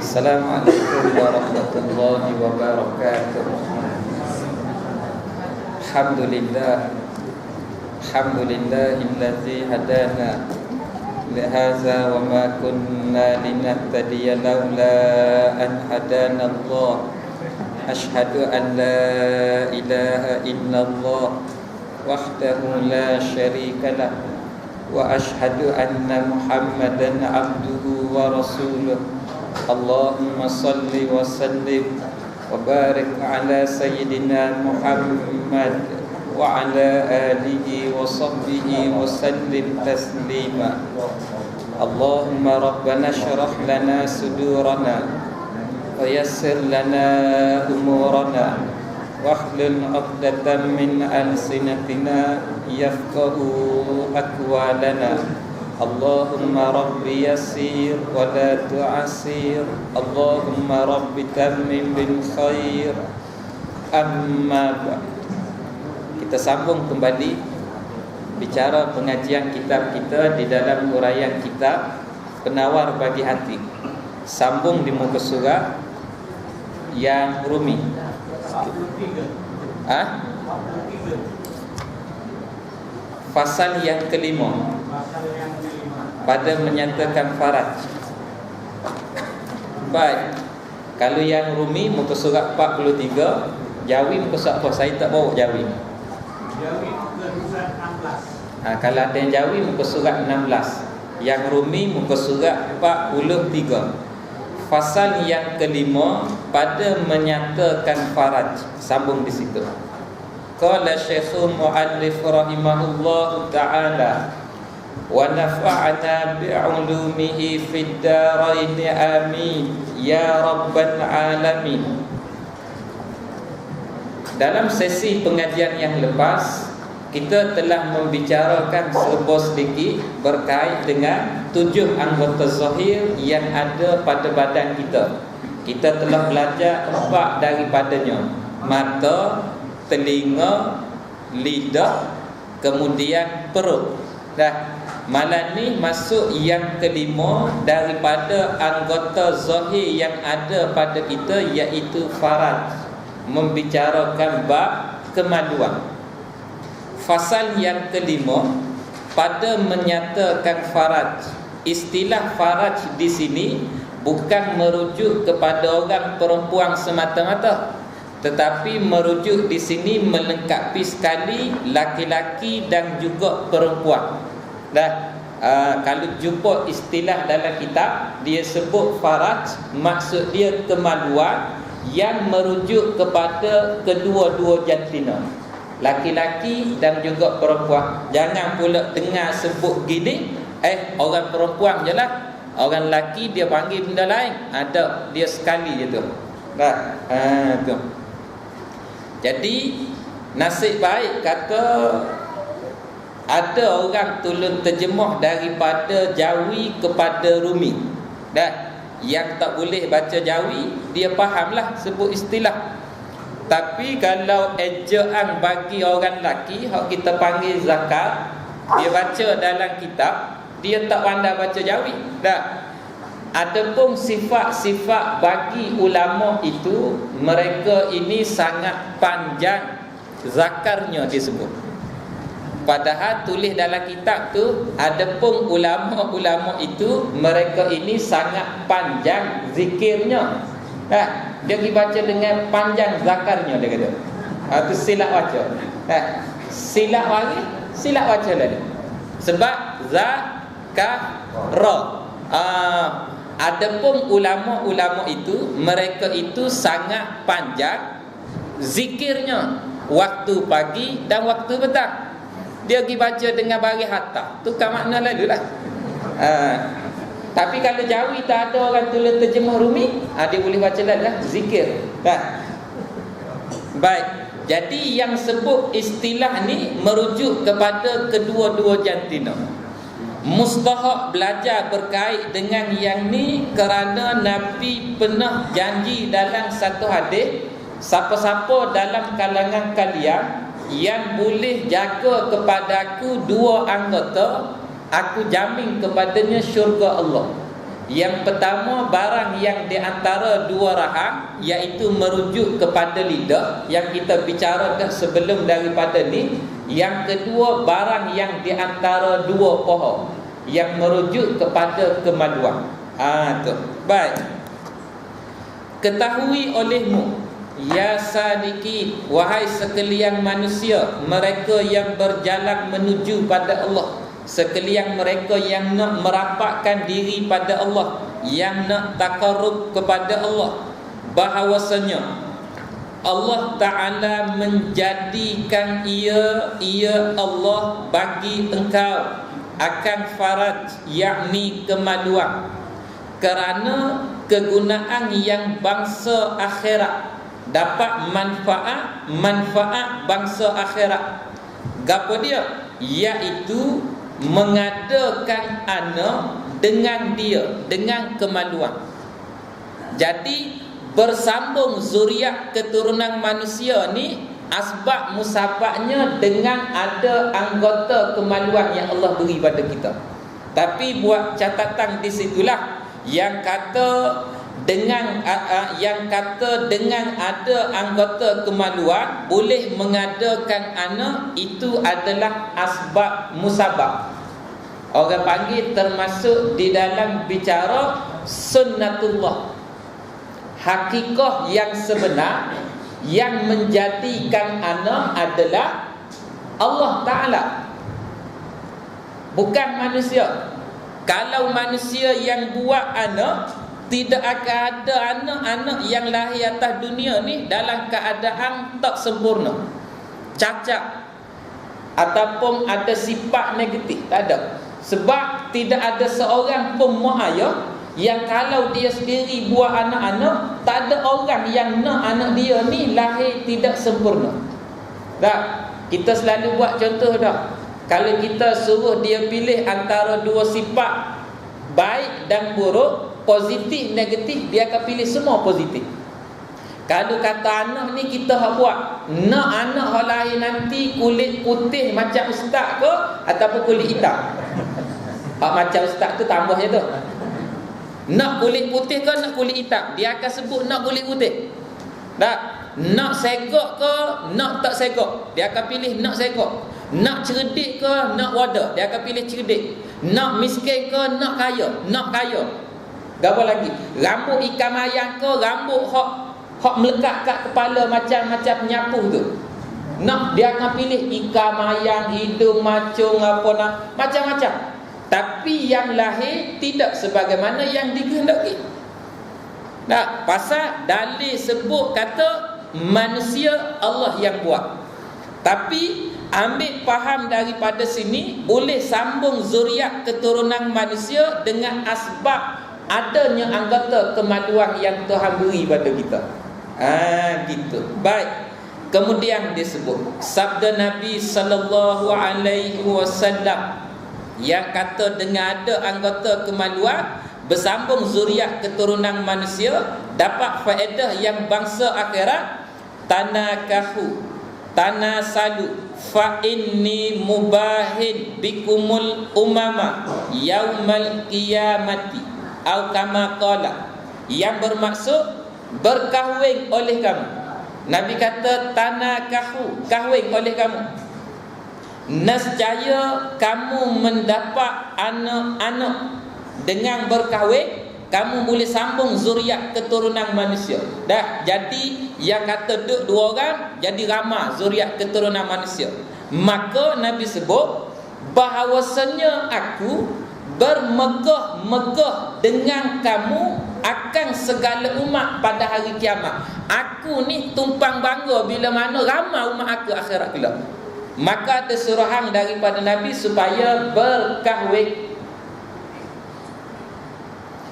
Assalamualaikum warahmatullahi wabarakatuh. Alhamdulillahillazi hadana lihadza wa ma kunna linahtadiya laula an hadana Allah. Asyhadu an la ilaha illallah wahdahu la syarika lah wa asyhadu anna Muhammadan abduhu wa rasuluh. Allahumma salli wa sallim wa barik ala sayyidina Muhammad wa ala alihi wa sahbihi wa sallim taslima. Allahumma rabbana syrah lana sudurana wa yassir lana umurana wahlul 'uqdatam min alsinatina yafqahu aqwalana. Allahumma rabbi yassir wa la tu'assir. Allahumma rabbi tammim bil khair. Amma ba'd. Kita sambung kembali bicara pengajian kitab kita di dalam huraian kitab Penawar Bagi Hati. Sambung di muka surah yang Rumi. Fasal yang kelima pada menyatakan faraj. Baik. Kalau yang Rumi muka surat 43, Jawi muka surat apa? Saya tak bawa Jawi. Jawi muka surat 16. Kalau ada yang Jawi muka surat 16. Yang Rumi muka surat 43. Fasal yang kelima pada menyatakan faraj. Sambung di situ. Qala Syekhul Mu'allif rahimahullahu ta'ala wa nafa'ana bi'ulumihi fid darain amin ya rabbal alamin. Dalam sesi pengajian yang lepas, kita telah membicarakan serba sedikit berkait dengan 7 anggota zahir yang ada pada badan kita. Kita telah belajar 4 daripadanya: mata, telinga, lidah, kemudian perut. Malam ni masuk yang kelima daripada anggota zahir yang ada pada kita, iaitu faraj. Membicarakan bab kemaluan. Fasal yang kelima pada menyatakan faraj. Istilah faraj di sini bukan merujuk kepada orang perempuan semata-mata, tetapi merujuk di sini melengkapi sekali laki-laki dan juga perempuan. Kalau jumpa istilah dalam kitab, dia sebut faraj, maksud dia kemaluan yang merujuk kepada kedua-dua jantina, laki-laki dan juga perempuan. Jangan pula dengar sebut gini, orang perempuan je lah, orang lelaki dia panggil benda lain. Ada, dia sekali je tu. Tu. Jadi nasib baik kata ada orang tolong terjemah daripada Jawi kepada Rumi. Yang tak boleh baca Jawi, dia fahamlah sebut istilah. Tapi kalau ejaan bagi orang lelaki, hak kita panggil zakar, dia baca dalam kitab, dia tak pandai baca Jawi. Adapun sifat-sifat bagi ulama itu, mereka ini sangat panjang zakarnya disebut. Padahal tulis dalam kitab tu, adapun ulama-ulama itu, mereka ini sangat panjang zikirnya. Dia dibaca dengan panjang zakarnya, dia kata. Itu silap baca. Silap lagi, silap baca lagi. Sebab zakara. Adapun ulama-ulama itu, mereka itu sangat panjang zikirnya, waktu pagi dan waktu petang. Dia pergi baca dengan bari hatta. Tukar makna lalu lah. Tapi kalau Jawi tak ada orang tulis terjemah Rumi, dia boleh baca lah zikir. Baik. Jadi yang sebut istilah ni merujuk kepada kedua-dua jantina. Mustahak belajar berkait dengan yang ni kerana Nabi pernah janji dalam satu hadis, siapa-siapa dalam kalangan kalian yang boleh jaga kepadaku 2 anggota, aku jamin kepadanya syurga Allah. Yang pertama, barang yang di antara dua rahang, iaitu merujuk kepada lidah yang kita bicarakan sebelum daripada ni. Yang kedua, barang yang di antara dua pohon yang merujuk kepada kemaluan. Tu. Baik. Ketahui olehmu, ya sadiqin, wahai sekalian manusia, mereka yang berjalan menuju pada Allah, sekalian mereka yang nak merapatkan diri pada Allah, yang nak takarrub kepada Allah, bahawasanya Allah Ta'ala menjadikan ia Allah bagi engkau akan faraj, yakni kemaluan, kerana kegunaan yang bangsa akhirat, dapat manfaat bangsa akhirat. Gapo dia? Iaitu mengadakan anak dengan dia, dengan kemaluan. Jadi bersambung zuriat keturunan manusia ni, asbab musababnya dengan ada anggota kemaluan yang Allah beri pada kita. Tapi buat catatan di situlah yang kata dengan ada anggota kemaluan boleh mengadakan anak, itu adalah asbab musabab. Orang panggil termasuk di dalam bicara sunnatullah. Hakikah yang sebenar yang menjadikan anak adalah Allah Ta'ala, bukan manusia. Kalau manusia yang buat anak, tidak akan ada anak-anak yang lahir atas dunia ni dalam keadaan tak sempurna, cacat ataupun ada sifat negatif. Tak ada. Sebab tidak ada seorang pun mak ayah yang kalau dia sendiri buat anak-anak, tak ada orang yang nak anak dia ni lahir tidak sempurna. Tak? Kita selalu buat contoh dah. Kalau kita suruh dia pilih antara dua sifat, baik dan buruk, positif, negatif, dia akan pilih semua positif. Kalau kata anak ni kita hak buat, nak anak hak lahir nanti kulit putih macam ustaz ke ataupun kulit hitam? Hak macam ustaz tu tambah je tu. Nak kulit putih ke nak kulit hitam? Dia akan sebut nak kulit putih. Tak? Nak segok ke nak tak segok? Dia akan pilih nak segok. Nak cerdik ke nak wadah? Dia akan pilih cerdik. Nak miskin ke nak kaya? Nak kaya. Apa lagi? Rambut ikan mayang ke rambut hak melekat kat kepala macam-macam penyapu tu? Nak, dia akan pilih ikan mayang, hidung macung, apa nak, macam-macam. Tapi yang lahir tidak sebagaimana yang dikehendaki. Tak, pasal dalil sebut kata manusia Allah yang buat. Tapi ambil faham daripada sini, boleh sambung zuriat keturunan manusia dengan asbab adanya anggota kemaluan yang Tuhan beri pada kita. Gitu. Baik. Kemudian disebut sabda Nabi sallallahu alaihi wasallam yang kata dengan ada anggota kemaluan bersambung zuriat keturunan manusia, dapat faedah yang bangsa akhirat. Tanakahu, tanasalu, fa inni mubahin bikumul umama yaumal qiyamati, atau kama qala, yang bermaksud berkahwin oleh kamu. Nabi kata tanakahu, kahwin oleh kamu. Nescaya kamu mendapat anak-anak. Dengan berkahwin kamu boleh sambung zuriat keturunan manusia. Dah, jadi yang kata duk dua orang, jadi ramai zuriat keturunan manusia. Maka Nabi sebut bahawasanya aku bermegah-megah dengan kamu akan segala umat pada hari kiamat. Aku ni tumpang bangga bila mana ramai umat aku akhirat kelak. Maka ada suruhan daripada Nabi supaya berkahwin.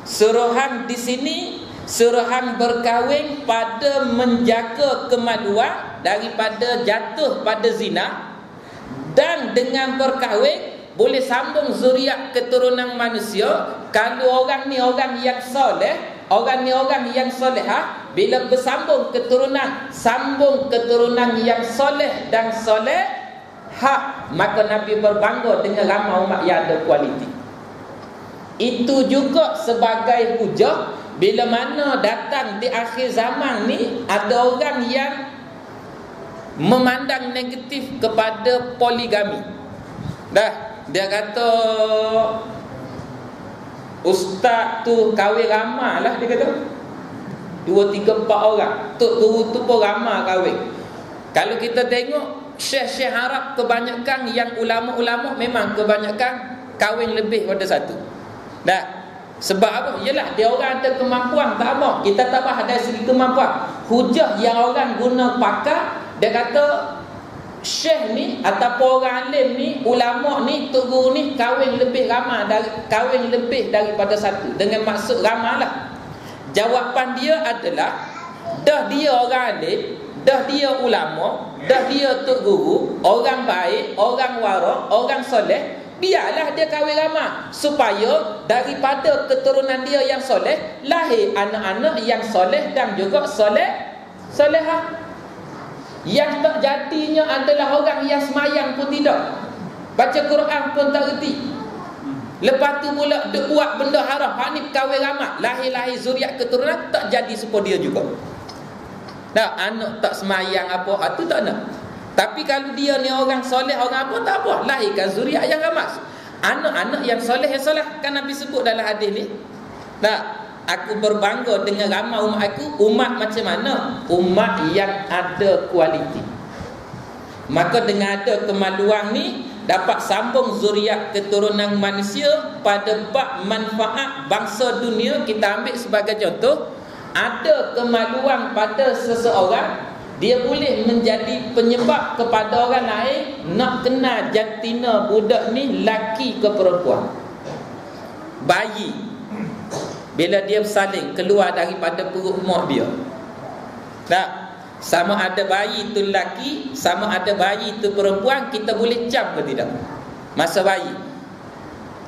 Suruhan di sini, suruhan berkahwin pada menjaga kemaluan daripada jatuh pada zina, dan dengan berkahwin boleh sambung zuriat keturunan manusia. Kalau orang ni orang yang soleh, orang ni orang yang solehah, bila bersambung keturunan, sambung keturunan yang soleh dan soleh, maka Nabi berbangga dengan ramai umat yang ada kualiti. Itu juga sebagai hujah bila mana datang di akhir zaman ni ada orang yang memandang negatif kepada poligami. Dia kata ustaz tu kahwin ramai lah, dia kata 2, 3, 4 orang. Tok guru tu pun ramai kahwin. Kalau kita tengok syekh-syekh Arab, kebanyakan yang ulama-ulama memang kebanyakan kahwin lebih pada satu. Sebab apa? Yalah, dia orang ada kemampuan, tak apa. Kita tak bahas dari segi kemampuan. Hujah yang orang guna pakar, dia kata syekh ni ataupun orang alim ni, ulama ni, tok guru ni kahwin lebih ramai kahwin lebih daripada satu. Dengan maksud ramai lah. Jawapan dia adalah dah dia orang alim, dah dia ulama, dah dia tok guru, orang baik, orang warak, orang soleh, biarlah dia kahwin ramai supaya daripada keturunan dia yang soleh lahir anak-anak yang soleh dan juga solehah. Yang tak jadinya adalah orang yang semayang pun tidak, baca Quran pun tak reti. Lepas tu pula dia buat benda haram. Hak ni kahwin ramai, lahir-lahir zuriat keturunan tak jadi serupa dia juga. Anak tak semayang apa, hak tu tak nak. Tapi kalau dia ni orang soleh, orang apa, tak apa, lahirkan zuriat yang ramai, anak-anak yang soleh. Kan Nabi sebut dalam hadis ni, aku berbangga dengan ramai umat aku. Umat macam mana? Umat yang ada kualiti. Maka dengan ada kemaluan ni dapat sambung zuriat keturunan manusia pada bab manfaat bangsa dunia. Kita ambil sebagai contoh, ada kemaluan pada seseorang, dia boleh menjadi penyebab kepada orang lain nak kenal jantina budak ni laki ke perempuan. Bayi bila dia bersalin keluar daripada perut mak dia, sama ada bayi itu lelaki, sama ada bayi itu perempuan, kita boleh cam ke tidak? Masa bayi,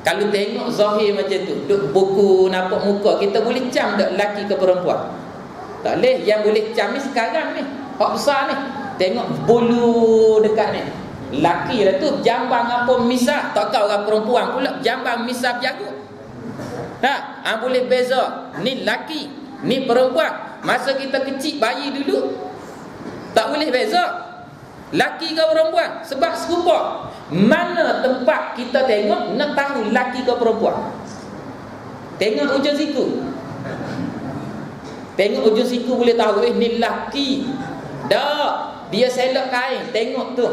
kalau tengok zahir macam tu, duk buku nampak muka, kita boleh cam tak lelaki ke perempuan? Tak boleh. Yang boleh cam ni sekarang ni, hak besar ni, tengok bulu dekat ni, lelaki lah tu, jambang apa misah, tak kau orang perempuan pula jambang misah jagut. Boleh beza, ni lelaki, ni perempuan. Masa kita kecil bayi dulu, tak boleh beza laki ke perempuan, sebab serupa. Mana tempat kita tengok nak tahu laki ke perempuan? Tengok ujung siku. Tengok ujung siku boleh tahu ni laki. Dah, dia selok kain, tengok tu.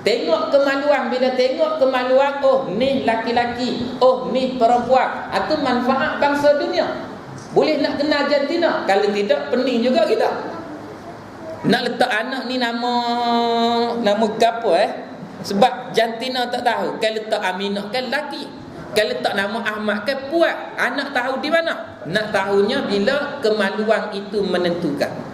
Tengok kemaluan, bila tengok kemaluan, oh ni laki-laki, oh ni perempuan. Itu manfaat bangsa dunia. Boleh nak kenal jantina. Kalau tidak, pening juga kita. Nak letak anak ni nama apa sebab jantina tak tahu. Kalau letak Aminah kan laki, kalau letak nama Ahmad kan puak. Anak tahu di mana? Nak tahunya bila kemaluan itu menentukan.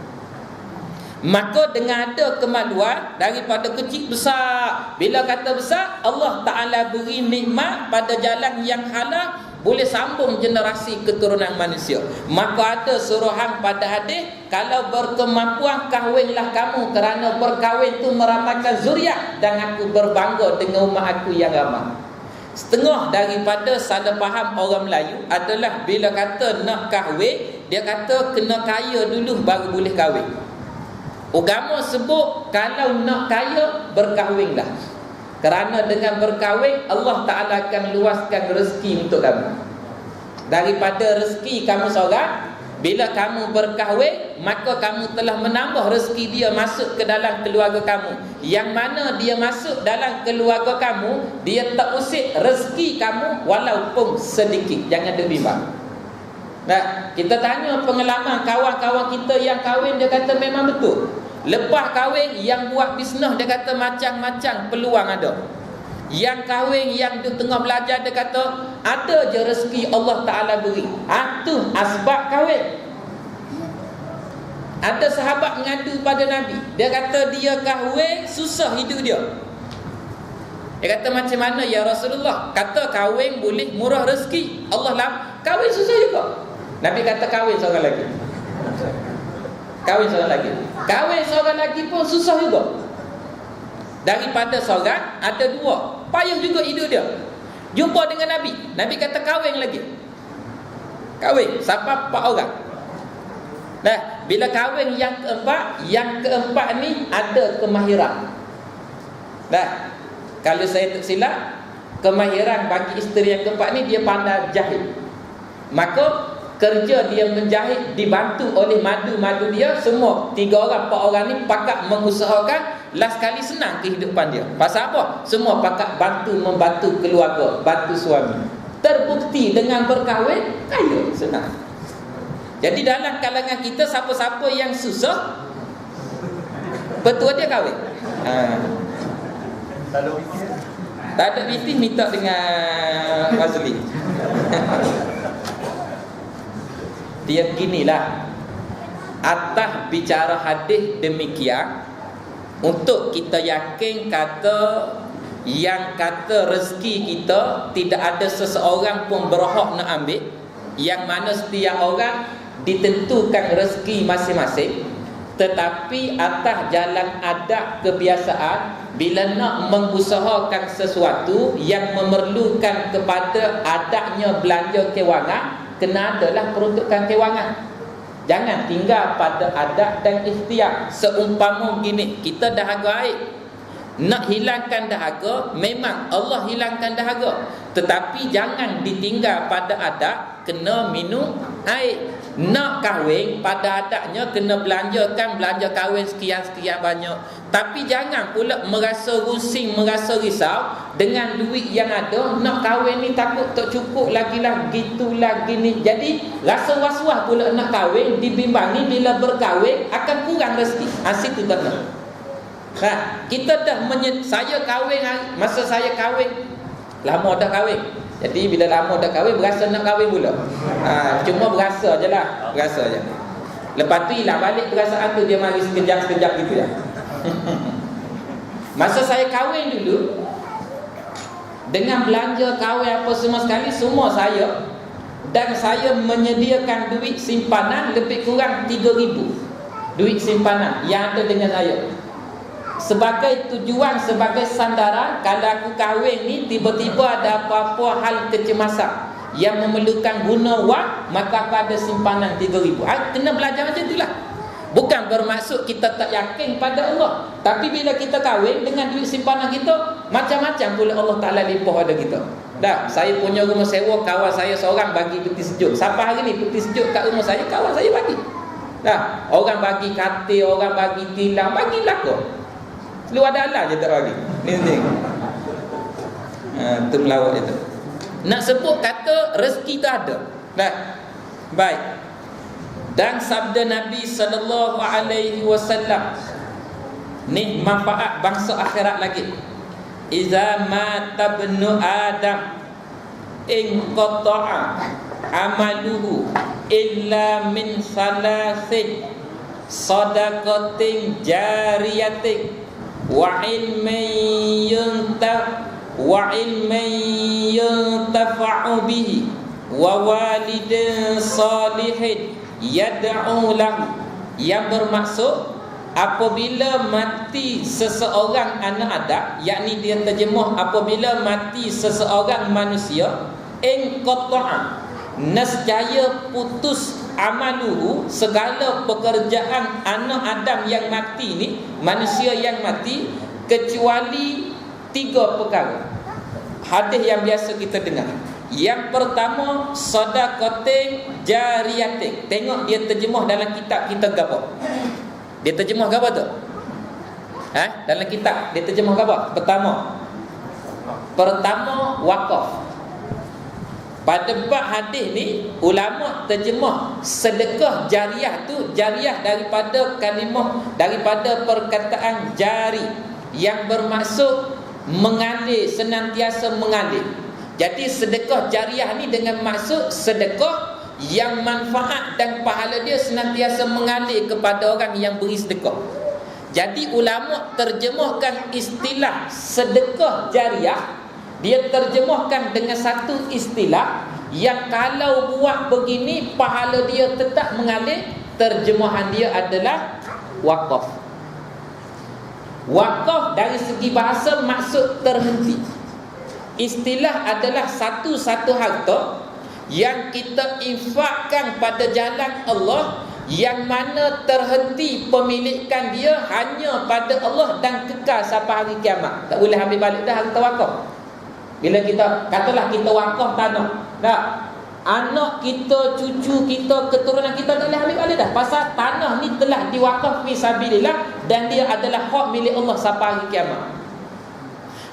Maka dengan ada kemaluan daripada kecil besar, bila kata besar, Allah Ta'ala beri nikmat pada jalan yang halal, boleh sambung generasi keturunan manusia. Maka ada suruhan pada hadis, kalau berkemampuan kahwinlah kamu, kerana berkahwin itu meramalkan zuriat, dan aku berbangga dengan umat aku yang ramai. Setengah daripada salah faham orang Melayu adalah bila kata nak kahwin, dia kata kena kaya dulu baru boleh kahwin. Agama sebut kalau nak kaya berkahwinlah, kerana dengan berkahwin Allah Ta'ala akan luaskan rezeki untuk kamu. Daripada rezeki kamu seorang, bila kamu berkahwin, maka kamu telah menambah rezeki dia masuk ke dalam keluarga kamu. Yang mana dia masuk dalam keluarga kamu, dia tak usik rezeki kamu walaupun sedikit. Jangan bimbang. Kita tanya pengalaman kawan-kawan kita yang kahwin, dia kata memang betul. Lepas kahwin, yang buat bisnes dia kata macam-macam peluang ada. Yang kahwin, yang di tengah belajar, dia kata ada je rezeki Allah Ta'ala beri. Itu asbab kahwin. Ada sahabat mengadu pada Nabi, dia kata dia kahwin susah hidup dia. Dia kata macam mana ya Rasulullah? Kata kahwin boleh murah rezeki, Allah kahwin susah juga. Nabi kata kahwin seorang lagi. Kahwin seorang lagi. Kahwin seorang lagi pun susah juga. Daripada seorang ada dua, payah juga hidup dia. Jumpa dengan Nabi. Nabi kata kahwin lagi. Kahwin sampai 4 orang. Nah, bila kahwin yang keempat ni ada kemahiran. Nah, kalau saya tak silap, kemahiran bagi isteri yang keempat ni dia pandai jahit. Maka kerja dia menjahit dibantu oleh madu-madu dia. Semua 3 orang 4 orang ni pakat mengusahakan last kali senang kehidupan dia. Pasal apa? Semua pakat membantu keluarga, bantu suami. Terbukti dengan berkahwin kaya, senang. Jadi dalam kalangan kita, siapa-siapa yang susah, betul dia kahwin. Tak ada bisnes, minta dengan Mazli. Dia ginilah, atas bicara hadis demikian, untuk kita yakin kata yang kata rezeki kita tidak ada seseorang pun berhak nak ambil, yang mana setiap orang ditentukan rezeki masing-masing. Tetapi atas jalan adat kebiasaan, bila nak mengusahakan sesuatu yang memerlukan kepada adanya belanja kewangan, kena adalah peruntukan kewangan. Jangan tinggal pada adat dan ikhtiar. Seumpama gini, kita dahaga air, nak hilangkan dahaga, memang Allah hilangkan dahaga, tetapi jangan ditinggal pada adat, kena minum air. Nak kahwin, pada adatnya kena belanja kahwin sekian-sekian banyak. Tapi jangan pula merasa rusing, merasa risau dengan duit yang ada. Nak kahwin ni takut tak cukup lagi lah, gitulah gini. Jadi rasa was-was pula nak kahwin, dibimbangi bila berkahwin akan kurang rezeki. Situ tak nak. Kita dah saya kahwin, masa saya kahwin lama dah kahwin. Jadi bila lama dah kahwin, berasa nak kahwin pula. Cuma berasa je lah, berasa je. Lepas tu hilang balik perasaan tu, dia mari sekejap-sekejap gitu ya. Masa saya kahwin dulu, dengan belanja kahwin apa semua sekali, semua saya, dan saya menyediakan duit simpanan lebih kurang 3,000 duit simpanan yang ada dengan saya, sebagai tujuan, sebagai sandaran. Kalau aku kahwin ni tiba-tiba ada apa-apa hal kecemasan yang memerlukan guna wang, maka aku ada simpanan 3,000. Kena belajar macam itulah. Bukan bermaksud kita tak yakin pada Allah, tapi bila kita kahwin dengan duit simpanan kita, macam-macam pula Allah Ta'ala limpah pada kita. Dah, saya punya rumah sewa, kawan saya seorang bagi peti sejuk. Sampai hari ni peti sejuk kat rumah saya, kawan saya bagi. Dah, orang bagi katil, orang bagi tilam, bagilah kau. Luar dalam je tak bagi. Ni penting. Tu melawak je tu. Nak sebut kata rezeki tu ada. Dah. Baik. Dan sabda Nabi SAW, ni manfaat bangsa akhirat lagi. Iza mata ibnu Adam in qata'a amaluhu illa min salasin sadaqatin jariyatin wa ilmin yuntafa'u bihi wa walidin salihin yad'u lahu. Yang bermaksud apabila mati seseorang anak Adam, yakni dia terjemah apabila mati seseorang manusia, in qata'a, nescaya putus amaluhu, segala pekerjaan anak Adam yang mati ni, manusia yang mati, kecuali 3 perkara. Hadis yang biasa kita dengar. Yang pertama, sadaqatin jariyatin. Tengok dia terjemah dalam kitab kita apa? Dia terjemah apa tu? Dalam kitab dia terjemah apa? Pertama wakaf. Pada bab hadis ni, ulama terjemah sedekah jariah tu, jariah daripada kalimah, daripada perkataan jari, yang bermaksud mengalir, senantiasa mengalir. Jadi sedekah jariah ni dengan maksud sedekah yang manfaat dan pahala dia senantiasa mengalir kepada orang yang beri sedekah. Jadi ulama terjemahkan istilah sedekah jariah, dia terjemahkan dengan satu istilah yang kalau buat begini pahala dia tetap mengalir. Terjemahan dia adalah wakaf. Wakaf dari segi bahasa maksud terhenti. istilah adalah satu-satu harta yang kita infakkan pada jalan Allah, yang mana terhenti pemilikan dia hanya pada Allah dan kekal sampai hari kiamat. Tak boleh ambil balik dah harta wakaf. Bila kita katalah kita wakaf tanah, tak, anak kita, cucu kita, keturunan kita tak boleh ambil balik dah. Pasal tanah ni telah diwakaf fi sabilillah dan dia adalah hak milik Allah sampai hari kiamat.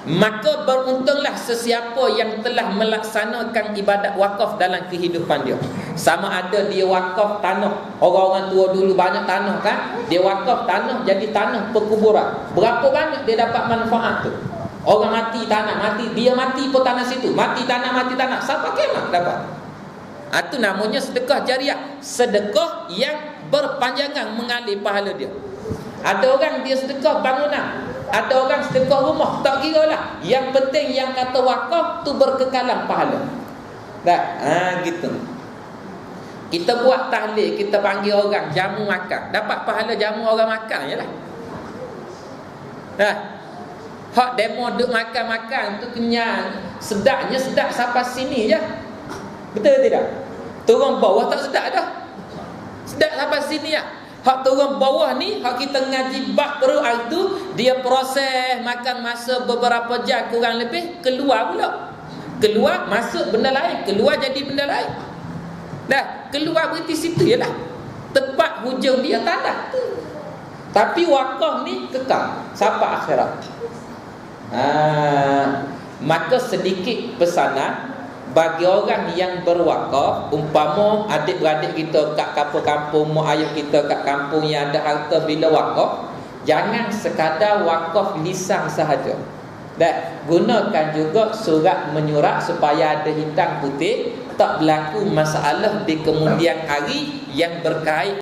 Maka beruntunglah sesiapa yang telah melaksanakan ibadat wakaf dalam kehidupan dia. Sama ada dia wakaf tanah, orang-orang tua dulu banyak tanah kan, dia wakaf tanah jadi tanah perkuburan. Berapa banyak dia dapat manfaat tu? Orang mati tanah, mati, dia mati pun tanah situ, mati tanah, sampai kiamat dapat. Itu namanya sedekah jariah, sedekah yang berpanjangan mengalir pahala dia. Ada orang dia sedekah bangunan, ada orang sedekah rumah, tak kira lah. Yang penting yang kata wakaf tu berkekalan pahala. Tak? Gitu. Kita buat tahlil, kita panggil orang jamu makan, dapat pahala jamu orang makan je lah. Hak demo duk makan-makan tu kenyang, sedapnya sedap sampai sini je. Betul tidak? Turun bawah tak sedap dah. Sedap sampai sini lah. Hak turun bawah ni, hak kita ngaji bab Quran tu, dia proses makan masa beberapa jam kurang lebih, keluar pula. Keluar, masuk benda lain, keluar jadi benda lain. Dah, keluar berhenti situ je lah. Tepat hujung dia tak ada. Tapi wakaf ni kekal sampai akhirat. Maka sedikit pesanan bagi orang yang berwakaf, umpama adik-beradik kita kat kampung-kampung, mak ayah kita kat kampung yang ada harta bila wakaf, jangan sekadar wakaf lisan sahaja. Dan gunakan juga surat menyurat supaya ada hitam putih, tak berlaku masalah di kemudian hari yang berkait